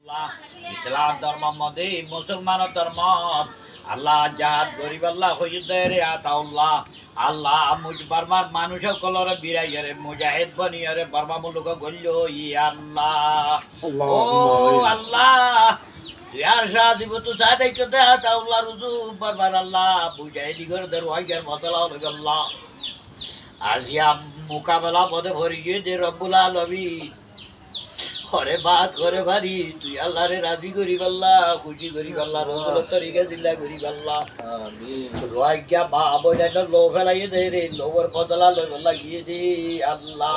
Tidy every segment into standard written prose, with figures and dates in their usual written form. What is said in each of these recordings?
ইসলাম ধর্ম মধ্যে মুসলমান ধর্ম আল্লাহ জাহাদ গরিব আল্লাহ হইরে আতাউল্লাহ আল্লাহ মুজ বর্মার মানুষ কলরে বিরাইরে মুজাহিদ বনিয়রে বর্মা মুলুক গল্ল ই আল্লাহ ও আল্লাহ ইয়ার শাদি বতু সাদাই কতে আতাউল্লাহ রুজু বর্মার আল্লাহ মুজাহিদি গর দরওয়াজার মতলা আল্লাহ আজিয়া মোকাবেলা পদে ভরি গিয়ে যে রব্বুল আলামিন ঘরে বাদ করে বাড়ি তুই আল্লাহরে রাজি করি পাল্লা খুশি করি পাল্লা রোজের তরিকা দিল্লা করি পাল্লা রোয়াইয়া বা বইটা লো ফেলাইয়ে দে রে লোবর বদলা লাগিয়ে দে আল্লাহ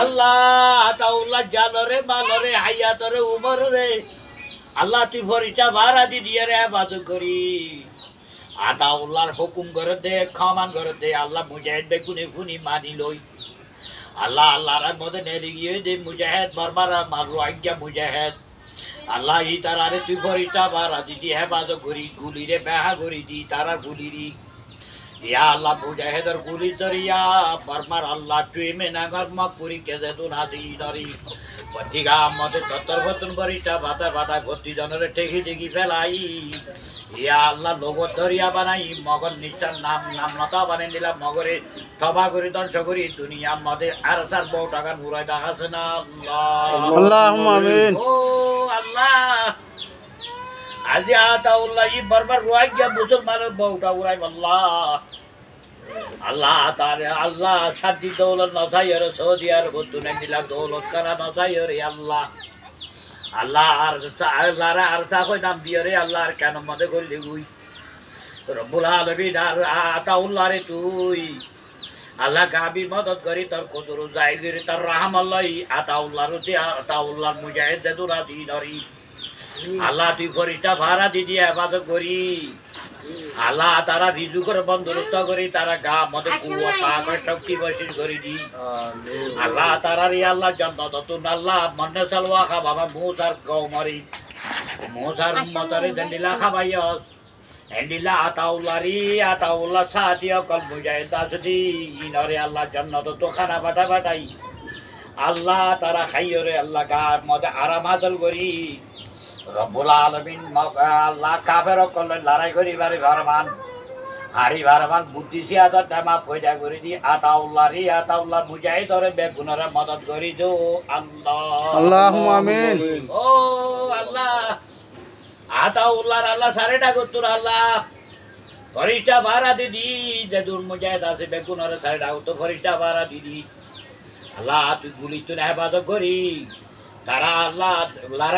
আল্লাহ তাউল্লাহ জানরে মালরে হায়াতরে উমরে আল্লাহ তুই ফরিটা ভাড়া দি দিয়ে রে আবাদ করি আতাউল্লাহর হুকুম করে দে খামান করে দে আল্লাহ মুজাহিদ বেগুনে খুনি মানি লই আল্লাহ আল্লাহর মধ্যে নেড়ে গিয়ে দে মুজাহিদ বারবার মারু আজ্ঞা মুজাহিদ আল্লাহ ই তারারে তুই ফরিটা ভাড়া দিদি হেফাজ করি গুলিরে বেহা করি দি তারা গুলিরি ইয়া আল্লাহ মুজাহিদের গুলি ধরিয়া বারবার আল্লাহ তুই মেনাগর মা পুরি কেজে তু নাদি ধরি পত্রিকা আমাদের তত্তর বতন বরিটা বাতা বাতা ভর্তি জনরে ঠেকি ঠেকি ফেলাই ইয়া আল্লাহ লোগর ধরিয়া বানাই মগর নিষ্ঠার নাম নাম নতা বানিয়ে দিলাম মগরে সভা করি ধ্বংস করি দুনিয়া আমাদের আর 4 টাকা নুরাই দেখাচ্ছে না আল্লাহ আমিন ও আল্লাহ আজি আতাউল্লাহ ই বারবার রোয়াই গিয়া মুসলমানের বউটা উড়াই আল্লাহ আল্লাহ তারে আল্লাহ শান্তি দৌলত নসাইরে সৌদি আরব দুনে মিলা দৌলত কারা নসাইরে আল্লাহ আল্লাহ আর আল্লাহরে আর চাকই নাম দিয়ে রে আল্লাহ আর কেন মধ্যে করলি গুই রব্বুল আলামিন আর আতাউল্লাহরে তুই আল্লাহ গাবি মদত করি তোর কদর যাই গরি তোর রাহম আল্লাহ আতাউল্লাহর তুই আতাউল্লাহ মুজাহিদ দেদুরা দি ধরি আল্লাহ তুই ফরিটা ভাড়া দি দিয়ে ইবাদত করি আল্লাহ তারা রিজু করে বন্ধুত্ব করি তারা গা মধ্যে কুয়া পাগর শক্তি বসির করি দি আল্লাহ তারা রে আল্লাহ জান্নাত তুন আল্লাহ মন্নে সালওয়া খা বাবা মুসার গও মারি মুসার মতরে দন্ডিলা খাবাইয়স এন্ডিলা আতাউল্লাহ সাথিয়া কল মুজাহিদ আসদি ইনরে আল্লাহ জান্নাত তো খানা বাটা বাটাই আল্লাহ তারা খাইও রে আল্লাহ গার মধ্যে আরাম হাসল করি রব্বুল আলামিন আল্লাহ কাফের কলে লড়াই করি বাড়ি ভারমান হাড়ি ভারমান বুদ্ধি সিয়াদত মাফ পয়দা করে দি আতাউল্লাহ মুজাহিদ ওরে বেগুনরে মদত করি দো আল্লাহ আল্লাহুম্মা আমিন ও আল্লাহ আতাউল্লাহর আল্লাহ সারেটা করতুর আল্লাহ ফরিস্তা ভাড়া দিদি যে দূর মুজাহিদ আছে বেগুনরে সারেটা তো ফরিস্তা ভাড়া দিদি আল্লাহ তুই গুলি তুই হেফাজত করি তারা আল্লাহ